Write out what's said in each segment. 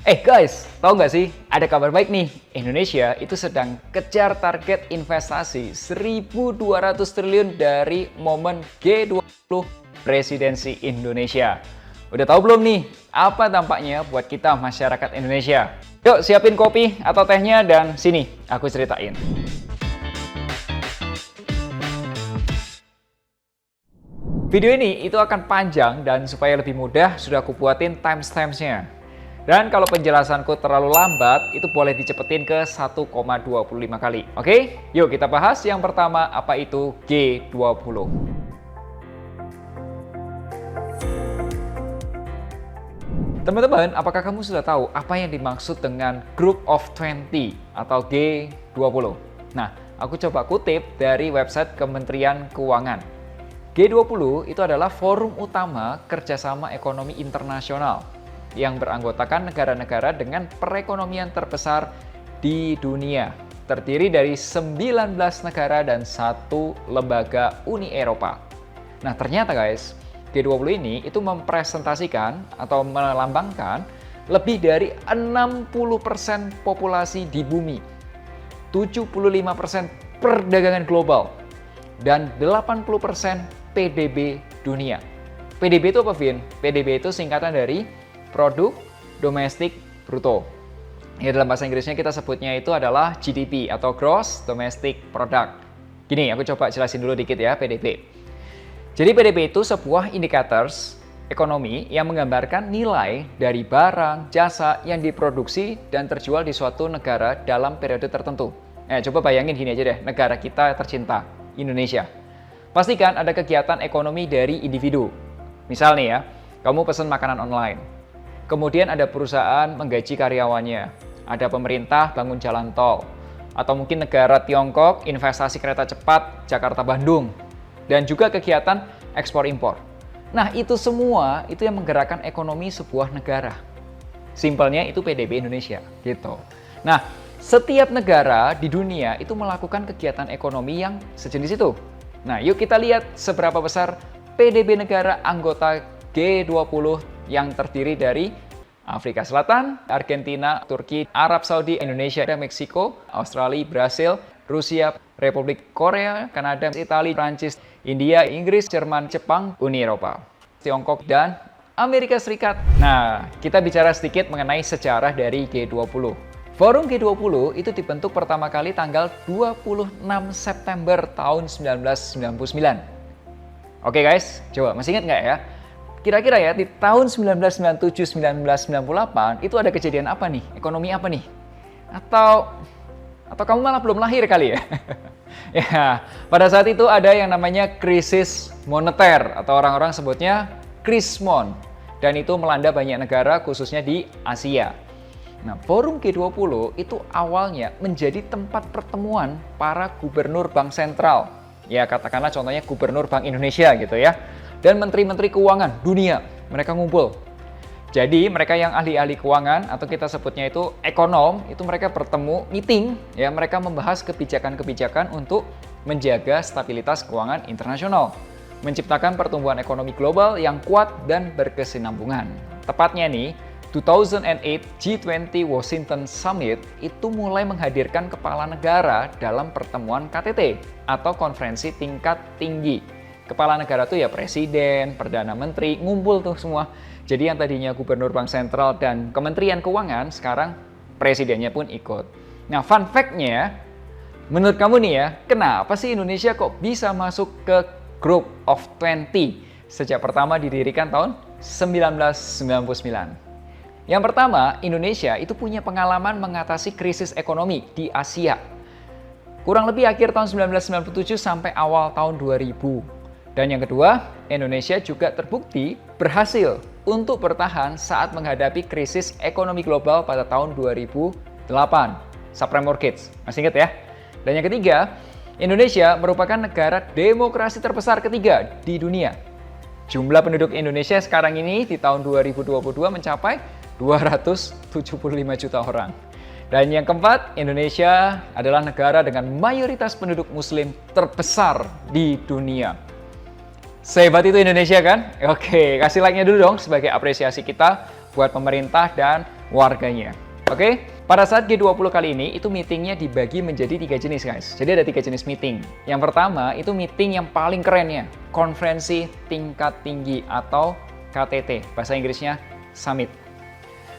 Guys, tahu nggak sih? Ada kabar baik nih. Indonesia itu sedang kejar target investasi 1.200 triliun dari momen G20 Presidensi Indonesia. Udah tahu belum nih? Apa dampaknya buat kita masyarakat Indonesia? Yuk siapin kopi atau tehnya dan sini aku ceritain. Video ini itu akan panjang dan supaya lebih mudah sudah aku buatin timestamps-nya. Dan kalau penjelasanku terlalu lambat, itu boleh dicepetin ke 1,25 kali. Oke? Yuk kita bahas yang pertama, apa itu G20. Teman-teman, apakah kamu sudah tahu apa yang dimaksud dengan Group of 20 atau G20? Nah, aku coba kutip dari website Kementerian Keuangan. G20 itu adalah forum utama kerjasama ekonomi internasional yang beranggotakan negara-negara dengan perekonomian terbesar di dunia. Terdiri dari 19 negara dan 1 lembaga Uni Eropa. Nah ternyata guys, G20 ini itu mempresentasikan atau melambangkan lebih dari 60% populasi di bumi, 75% perdagangan global, dan 80% PDB dunia. PDB itu apa, Vin? PDB itu singkatan dari Produk Domestik Bruto. Ya, dalam bahasa Inggrisnya kita sebutnya itu adalah GDP atau Gross Domestic Product. Gini, aku coba jelasin dulu dikit ya PDB. Jadi PDB itu sebuah indicators ekonomi yang menggambarkan nilai dari barang, jasa yang diproduksi dan terjual di suatu negara dalam periode tertentu. Coba bayangin gini aja deh, negara kita tercinta, Indonesia. Pastikan ada kegiatan ekonomi dari individu. Misal nih ya, kamu pesan makanan online. Kemudian ada perusahaan menggaji karyawannya, ada pemerintah bangun jalan tol, atau mungkin negara Tiongkok investasi kereta cepat Jakarta-Bandung, dan juga kegiatan ekspor-impor. Nah itu semua itu yang menggerakkan ekonomi sebuah negara. Simpelnya itu PDB Indonesia gitu. Nah setiap negara di dunia itu melakukan kegiatan ekonomi yang sejenis itu. Nah yuk kita lihat seberapa besar PDB negara anggota G20 yang terdiri dari Afrika Selatan, Argentina, Turki, Arab Saudi, Indonesia, Meksiko, Australia, Brasil, Rusia, Republik Korea, Kanada, Italia, Prancis, India, Inggris, Jerman, Jepang, Uni Eropa, Tiongkok, dan Amerika Serikat. Nah, kita bicara sedikit mengenai sejarah dari G20. Forum G20 itu dibentuk pertama kali tanggal 26 September tahun 1999. Oke guys, coba masih ingat nggak ya? Kira-kira ya di tahun 1997-1998 itu ada kejadian apa nih? Ekonomi apa nih? Atau kamu malah belum lahir kali ya? Ya, pada saat itu ada yang namanya krisis moneter atau orang-orang sebutnya krismon, dan itu melanda banyak negara khususnya di Asia. Nah, forum G20 itu awalnya menjadi tempat pertemuan para gubernur bank sentral. Ya, katakanlah contohnya gubernur Bank Indonesia gitu ya. Dan menteri-menteri keuangan dunia, mereka ngumpul. Jadi mereka yang ahli-ahli keuangan atau kita sebutnya itu ekonom, itu mereka bertemu, meeting, ya mereka membahas kebijakan-kebijakan untuk menjaga stabilitas keuangan internasional, menciptakan pertumbuhan ekonomi global yang kuat dan berkesinambungan. Tepatnya nih, 2008 G20 Washington Summit itu mulai menghadirkan kepala negara dalam pertemuan KTT atau konferensi tingkat tinggi. Kepala negara tuh ya presiden, perdana menteri, ngumpul tuh semua. Jadi yang tadinya gubernur bank sentral dan kementerian keuangan, sekarang presidennya pun ikut. Nah fun fact-nya, menurut kamu nih ya, kenapa sih Indonesia kok bisa masuk ke Group of 20 sejak pertama didirikan tahun 1999? Yang pertama, Indonesia itu punya pengalaman mengatasi krisis ekonomi di Asia. Kurang lebih akhir tahun 1997 sampai awal tahun 2000. Dan yang kedua, Indonesia juga terbukti berhasil untuk bertahan saat menghadapi krisis ekonomi global pada tahun 2008, subprime mortgage. Masih ingat ya? Dan yang ketiga, Indonesia merupakan negara demokrasi terbesar ketiga di dunia. Jumlah penduduk Indonesia sekarang ini di tahun 2022 mencapai 275 juta orang. Dan yang keempat, Indonesia adalah negara dengan mayoritas penduduk muslim terbesar di dunia. Sehebat itu Indonesia kan? Oke, kasih like-nya dulu dong sebagai apresiasi kita buat pemerintah dan warganya. Oke, pada saat G20 kali ini, itu meetingnya dibagi menjadi 3 jenis guys. Jadi ada 3 jenis meeting. Yang pertama, itu meeting yang paling kerennya, konferensi tingkat tinggi atau KTT, bahasa Inggrisnya Summit.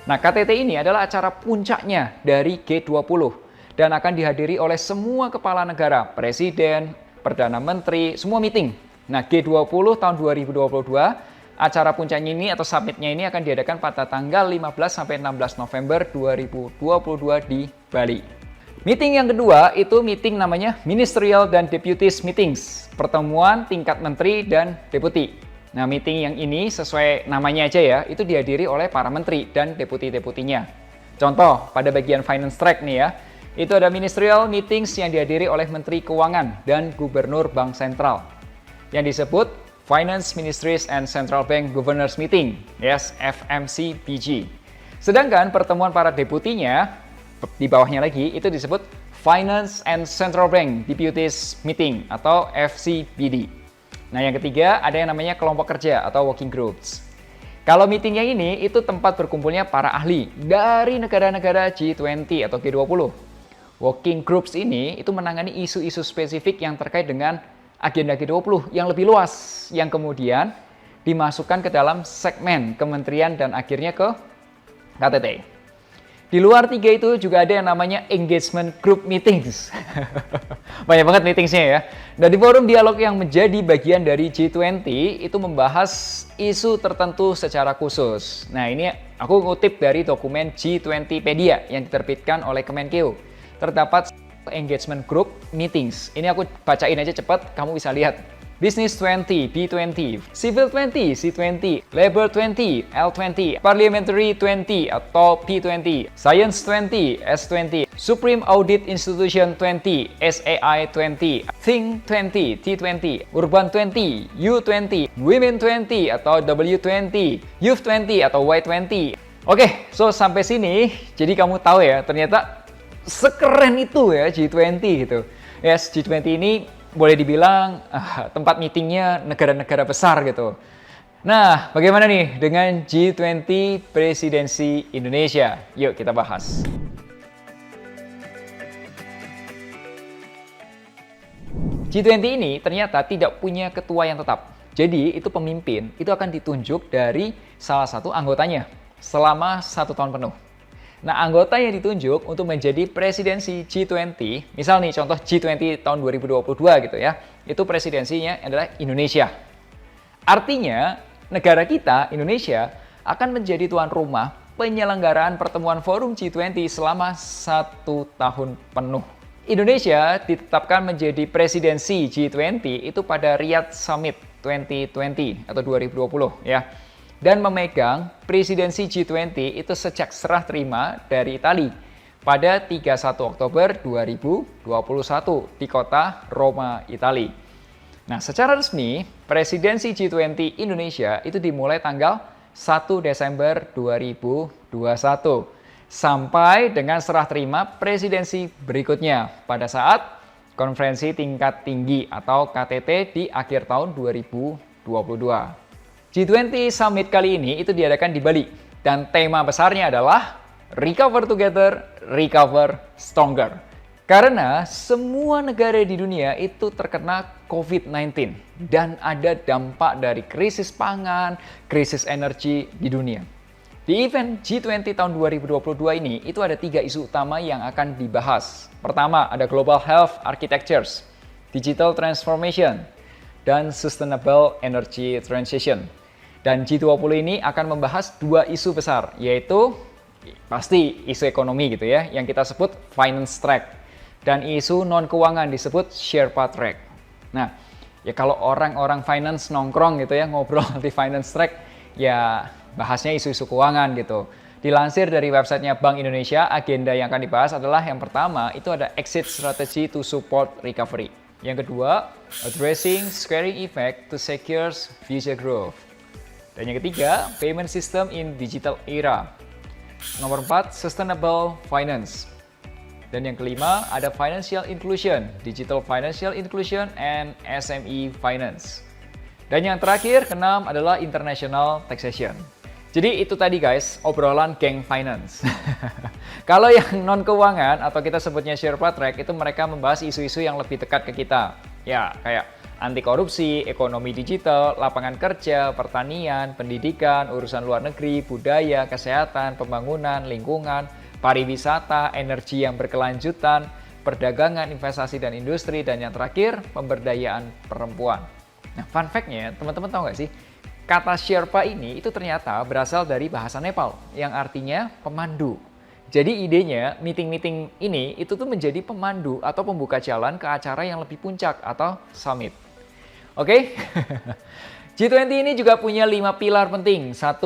Nah, KTT ini adalah acara puncaknya dari G20 dan akan dihadiri oleh semua kepala negara, presiden, perdana menteri, semua meeting. Nah, G20 tahun 2022, acara puncaknya ini atau summitnya ini akan diadakan pada tanggal 15 sampai 16 November 2022 di Bali. Meeting yang kedua itu meeting namanya Ministerial dan Deputies Meetings, pertemuan tingkat menteri dan deputi. Nah, meeting yang ini sesuai namanya aja ya, itu dihadiri oleh para menteri dan deputi-deputinya. Contoh, pada bagian finance track nih ya, itu ada ministerial meetings yang dihadiri oleh Menteri Keuangan dan Gubernur Bank Sentral, yang disebut Finance Ministries and Central Bank Governors Meeting, yes, FMCBG. Sedangkan pertemuan para deputinya, di bawahnya lagi, itu disebut Finance and Central Bank Deputies Meeting atau FCBD. Nah, yang ketiga ada yang namanya kelompok kerja atau working groups. Kalau meetingnya ini itu tempat berkumpulnya para ahli dari negara-negara G20 atau G20. Working groups ini itu menangani isu-isu spesifik yang terkait dengan agenda G20 yang lebih luas, yang kemudian dimasukkan ke dalam segmen kementerian dan akhirnya ke KTT. Di luar 3 itu juga ada yang namanya engagement group meetings. Banyak banget meetingsnya ya. Dan di forum dialog yang menjadi bagian dari G20 itu membahas isu tertentu secara khusus. Nah, ini aku ngutip dari dokumen G20pedia yang diterbitkan oleh Kemenkeu. Terdapat engagement group meetings. Ini aku bacain aja cepat, kamu bisa lihat. Business 20, B20, Civil 20, C20, Labor 20, L20, Parliamentary 20 atau P20, Science 20, S20, Supreme Audit Institution 20, SAI 20, Think 20, T20, Urban 20, U20, Women 20 atau W20, Youth 20 atau Y20. Oke, so sampai sini, jadi kamu tahu ya, ternyata sekeren itu ya G20 gitu. Yes, G20 ini boleh dibilang tempat meetingnya negara-negara besar gitu. Nah, bagaimana nih dengan G20 Presidensi Indonesia? Yuk kita bahas. G20 ini ternyata tidak punya ketua yang tetap. Jadi itu pemimpin itu akan ditunjuk dari salah satu anggotanya selama 1 tahun penuh. Nah, anggota yang ditunjuk untuk menjadi presidensi G20, misal nih contoh G20 tahun 2022 gitu ya, itu presidensinya adalah Indonesia. Artinya, negara kita, Indonesia, akan menjadi tuan rumah penyelenggaraan pertemuan forum G20 selama 1 tahun penuh. Indonesia ditetapkan menjadi presidensi G20 itu pada Riyadh Summit 2020 atau 2020 ya. Dan memegang presidensi G20 itu sejak serah terima dari Italia pada 31 Oktober 2021 di kota Roma, Italia. Nah, secara resmi, presidensi G20 Indonesia itu dimulai tanggal 1 Desember 2021 sampai dengan serah terima presidensi berikutnya pada saat konferensi tingkat tinggi atau KTT di akhir tahun 2022. G20 Summit kali ini itu diadakan di Bali dan tema besarnya adalah Recover Together, Recover Stronger. Karena semua negara di dunia itu terkena COVID-19 dan ada dampak dari krisis pangan, krisis energi di dunia. Di event G20 tahun 2022 ini itu ada 3 isu utama yang akan dibahas. Pertama ada Global Health Architectures, Digital Transformation, dan Sustainable Energy Transition. Dan G20 ini akan membahas 2 isu besar, yaitu pasti isu ekonomi gitu ya, yang kita sebut finance track, dan isu non-keuangan disebut Sherpa track. Nah, ya kalau orang-orang finance nongkrong gitu ya, ngobrol di finance track, ya bahasnya isu-isu keuangan gitu. Dilansir dari websitenya Bank Indonesia, agenda yang akan dibahas adalah yang pertama, itu ada exit strategy to support recovery. Yang kedua, addressing scaring effect to secure future growth. Dan yang ketiga, payment system in digital era. Nomor 4, sustainable finance. Dan yang kelima, ada financial inclusion, digital financial inclusion, and SME finance. Dan yang terakhir, keenam adalah international taxation. Jadi itu tadi guys, obrolan geng finance. Kalau yang non keuangan atau kita sebutnya Sherpa Track itu mereka membahas isu-isu yang lebih dekat ke kita. Ya, kayak anti korupsi, ekonomi digital, lapangan kerja, pertanian, pendidikan, urusan luar negeri, budaya, kesehatan, pembangunan, lingkungan, pariwisata, energi yang berkelanjutan, perdagangan, investasi dan industri, dan yang terakhir, pemberdayaan perempuan. Nah, fun fact-nya, teman-teman tahu nggak sih? Kata Sherpa ini itu ternyata berasal dari bahasa Nepal yang artinya pemandu. Jadi idenya meeting-meeting ini itu tuh menjadi pemandu atau pembuka jalan ke acara yang lebih puncak atau summit. Oke? G20 ini juga punya 5 pilar penting. 1.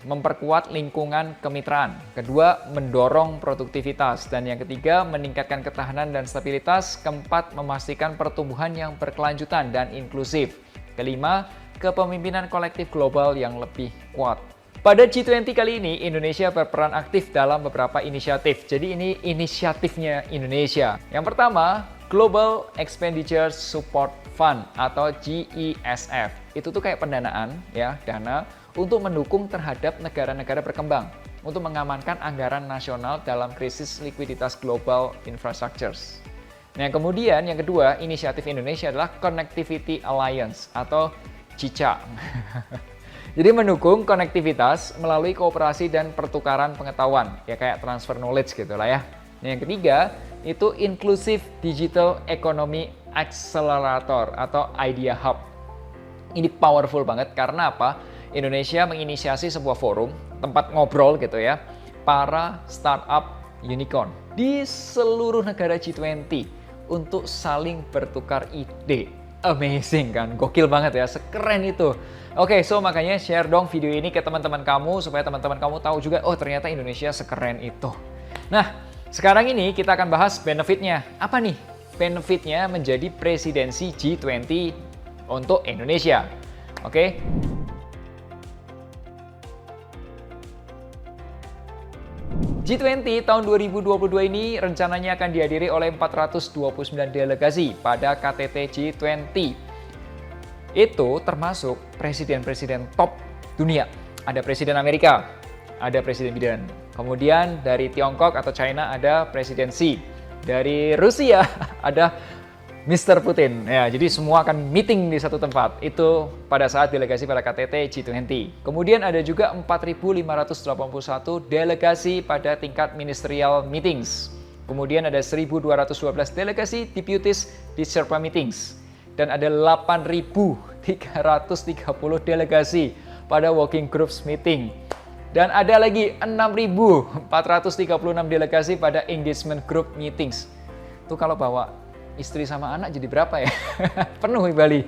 Memperkuat lingkungan kemitraan. 2. Mendorong produktivitas. Dan yang ketiga, meningkatkan ketahanan dan stabilitas. 4. Memastikan pertumbuhan yang berkelanjutan dan inklusif. 5. Kepemimpinan kolektif global yang lebih kuat. Pada G20 kali ini, Indonesia berperan aktif dalam beberapa inisiatif. Jadi ini inisiatifnya Indonesia. Yang pertama, Global Expenditure Support Fund atau GESF. Itu tuh kayak pendanaan, ya, dana untuk mendukung terhadap negara-negara berkembang untuk mengamankan anggaran nasional dalam krisis likuiditas global infrastructures. Nah, kemudian yang kedua, inisiatif Indonesia adalah Connectivity Alliance atau CICA. Jadi mendukung konektivitas melalui kooperasi dan pertukaran pengetahuan, ya kayak transfer knowledge gitu lah ya. Nah, yang ketiga itu Inclusive Digital Economy Accelerator atau Idea Hub. Ini powerful banget karena apa? Indonesia menginisiasi sebuah forum, tempat ngobrol gitu ya, para startup unicorn di seluruh negara G20 untuk saling bertukar ide. Amazing kan, gokil banget ya, sekeren itu. Oke, so makanya share dong video ini ke teman-teman kamu supaya teman-teman kamu tahu juga, oh ternyata Indonesia sekeren itu. Nah, sekarang ini kita akan bahas benefitnya. Apa nih benefitnya menjadi presidensi G20 untuk Indonesia? Oke. G20 tahun 2022 ini rencananya akan dihadiri oleh 429 delegasi pada KTT G20. Itu termasuk presiden-presiden top dunia. Ada Presiden Amerika, ada Presiden Biden. Kemudian dari Tiongkok atau China ada Presiden Xi. Dari Rusia ada Mr. Putin. Ya, jadi semua akan meeting di satu tempat. Itu pada saat delegasi pada KTT G20. Kemudian ada juga 4.581 delegasi pada tingkat ministerial meetings. Kemudian ada 1.212 delegasi deputies di Sherpa meetings. Dan ada 8.330 delegasi pada working groups meeting. Dan ada lagi 6.436 delegasi pada engagement group meetings. Tuh kalau bawa istri sama anak jadi berapa ya? Penuh di Bali.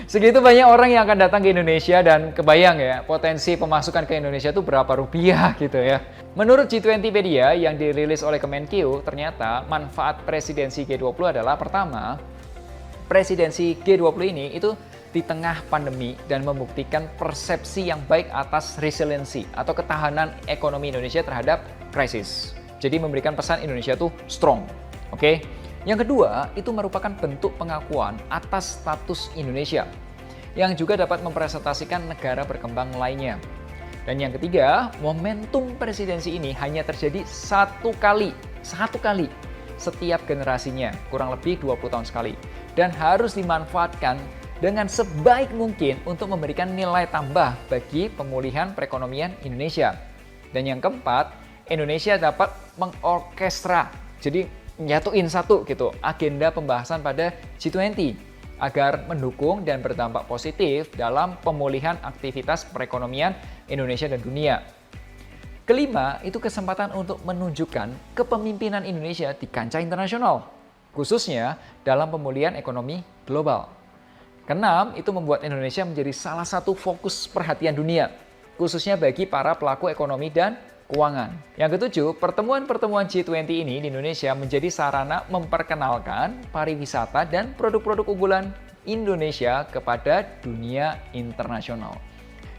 Segitu banyak orang yang akan datang ke Indonesia dan kebayang ya, potensi pemasukan ke Indonesia itu berapa rupiah gitu ya. Menurut G20pedia yang dirilis oleh Kemenkeu, ternyata manfaat presidensi G20 adalah pertama, presidensi G20 ini itu di tengah pandemi dan membuktikan persepsi yang baik atas resiliensi atau ketahanan ekonomi Indonesia terhadap krisis. Jadi memberikan pesan Indonesia tuh strong. Oke. Yang kedua, itu merupakan bentuk pengakuan atas status Indonesia yang juga dapat mempresentasikan negara berkembang lainnya. Dan yang ketiga, momentum presidensi ini hanya terjadi satu kali setiap generasinya, kurang lebih 20 tahun sekali. Dan harus dimanfaatkan dengan sebaik mungkin untuk memberikan nilai tambah bagi pemulihan perekonomian Indonesia. Dan yang keempat, Indonesia dapat mengorkestra, jadi nyatuin satu gitu agenda pembahasan pada G20 agar mendukung dan berdampak positif dalam pemulihan aktivitas perekonomian Indonesia dan dunia. Kelima, itu kesempatan untuk menunjukkan kepemimpinan Indonesia di kancah internasional, khususnya dalam pemulihan ekonomi global. Keenam, itu membuat Indonesia menjadi salah satu fokus perhatian dunia, khususnya bagi para pelaku ekonomi dan keuangan. Yang ketujuh, pertemuan-pertemuan G20 ini di Indonesia menjadi sarana memperkenalkan pariwisata dan produk-produk unggulan Indonesia kepada dunia internasional.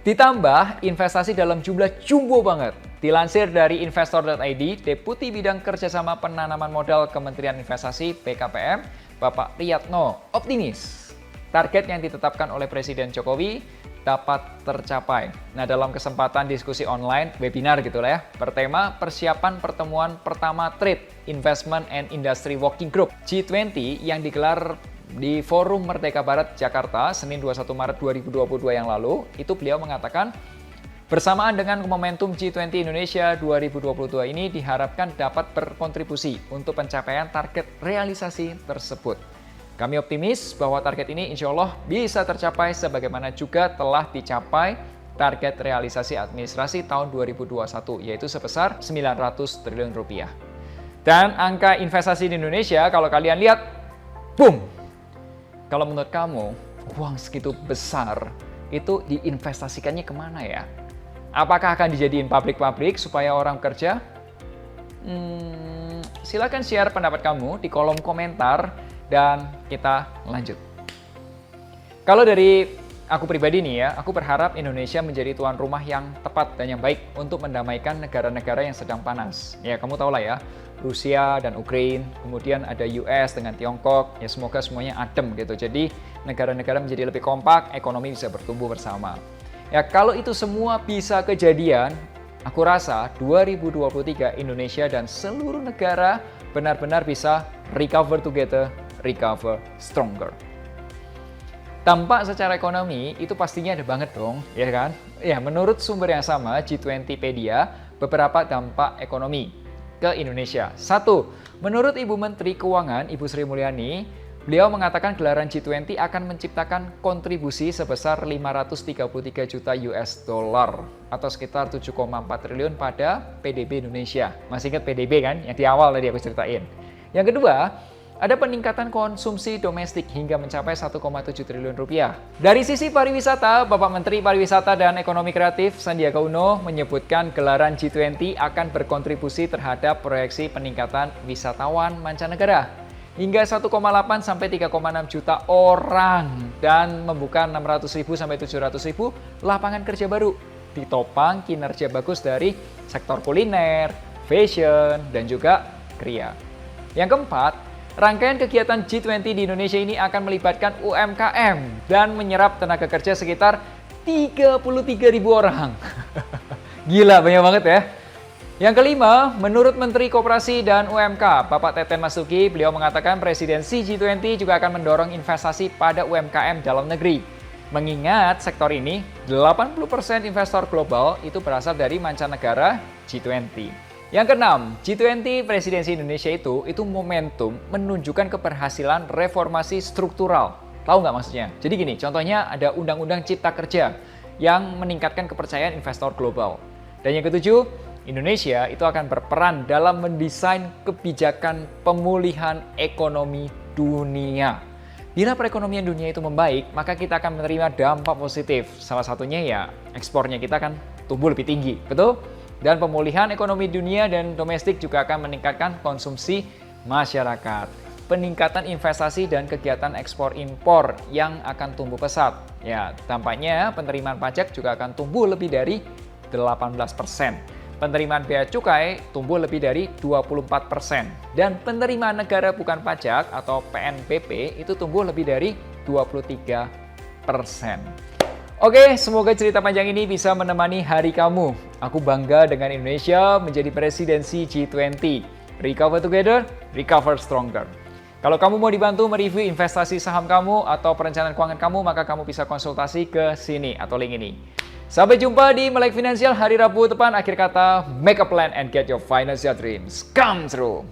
Ditambah investasi dalam jumlah jumbo banget. Dilansir dari investor.id, Deputi Bidang Kerjasama Penanaman Modal Kementerian Investasi (BKPM), Bapak Riyadno optimis target yang ditetapkan oleh Presiden Jokowi dapat tercapai. Nah, dalam kesempatan diskusi online, webinar gitu lah ya, bertema persiapan pertemuan pertama Trade, Investment and Industry Working Group G20 yang digelar di Forum Merdeka Barat Jakarta, Senin 21 Maret 2022 yang lalu, itu beliau mengatakan, bersamaan dengan momentum G20 Indonesia 2022 ini diharapkan dapat berkontribusi untuk pencapaian target realisasi tersebut. Kami optimis bahwa target ini insya Allah bisa tercapai sebagaimana juga telah dicapai target realisasi administrasi tahun 2021, yaitu sebesar 900 triliun rupiah. Dan angka investasi di Indonesia, kalau kalian lihat, boom! Kalau menurut kamu, uang segitu besar, itu diinvestasikannya kemana ya? Apakah akan dijadiin pabrik-pabrik supaya orang kerja? Silakan share pendapat kamu di kolom komentar dan kita lanjut. Kalau dari aku pribadi nih ya, aku berharap Indonesia menjadi tuan rumah yang tepat dan yang baik untuk mendamaikan negara-negara yang sedang panas. Ya, kamu tahu lah ya, Rusia dan Ukraina, kemudian ada US dengan Tiongkok, ya semoga semuanya adem gitu. Jadi negara-negara menjadi lebih kompak, ekonomi bisa bertumbuh bersama. Ya, kalau itu semua bisa kejadian, aku rasa 2023 Indonesia dan seluruh negara benar-benar bisa recover together, recover stronger. Dampak secara ekonomi itu pastinya ada banget dong, ya kan? Ya, menurut sumber yang sama, G20pedia, beberapa dampak ekonomi ke Indonesia. 1. Menurut Ibu Menteri Keuangan, Ibu Sri Mulyani, beliau mengatakan gelaran G20 akan menciptakan kontribusi sebesar 533 juta US dollar atau sekitar 7,4 triliun pada PDB Indonesia. Masih ingat PDB kan? Yang di awal tadi aku ceritain. Yang kedua, ada peningkatan konsumsi domestik hingga mencapai 1,7 triliun rupiah. Dari sisi pariwisata, Bapak Menteri Pariwisata dan Ekonomi Kreatif Sandiaga Uno menyebutkan gelaran G20 akan berkontribusi terhadap proyeksi peningkatan wisatawan mancanegara hingga 1,8 sampai 3,6 juta orang dan membuka 600.000 sampai 700.000 lapangan kerja baru. Ditopang kinerja bagus dari sektor kuliner, fashion, dan juga kria. Yang keempat, rangkaian kegiatan G20 di Indonesia ini akan melibatkan UMKM dan menyerap tenaga kerja sekitar 33.000 orang. Gila, banyak banget ya. Yang kelima, menurut Menteri Koperasi dan UMK, Bapak Teten Masuki, beliau mengatakan presidensi G20 juga akan mendorong investasi pada UMKM dalam negeri. Mengingat sektor ini, 80% investor global itu berasal dari mancanegara G20. Yang keenam, G20 presidensi Indonesia itu momentum menunjukkan keberhasilan reformasi struktural. Tahu nggak maksudnya? Jadi gini, contohnya ada Undang-Undang Cipta Kerja yang meningkatkan kepercayaan investor global. Dan yang ketujuh, Indonesia itu akan berperan dalam mendesain kebijakan pemulihan ekonomi dunia. Bila perekonomian dunia itu membaik, maka kita akan menerima dampak positif. Salah satunya ya ekspornya kita akan tumbuh lebih tinggi, betul? Dan pemulihan ekonomi dunia dan domestik juga akan meningkatkan konsumsi masyarakat. Peningkatan investasi dan kegiatan ekspor impor yang akan tumbuh pesat. Ya, tampaknya penerimaan pajak juga akan tumbuh lebih dari 18%. Penerimaan bea cukai tumbuh lebih dari 24%. Dan penerimaan negara bukan pajak atau PNBP itu tumbuh lebih dari 23%. Oke, semoga cerita panjang ini bisa menemani hari kamu. Aku bangga dengan Indonesia menjadi presidensi G20. Recover together, recover stronger. Kalau kamu mau dibantu mereview investasi saham kamu atau perencanaan keuangan kamu, maka kamu bisa konsultasi ke sini atau link ini. Sampai jumpa di Melek Finansial hari Rabu depan. Akhir kata, make a plan and get your financial dreams come true.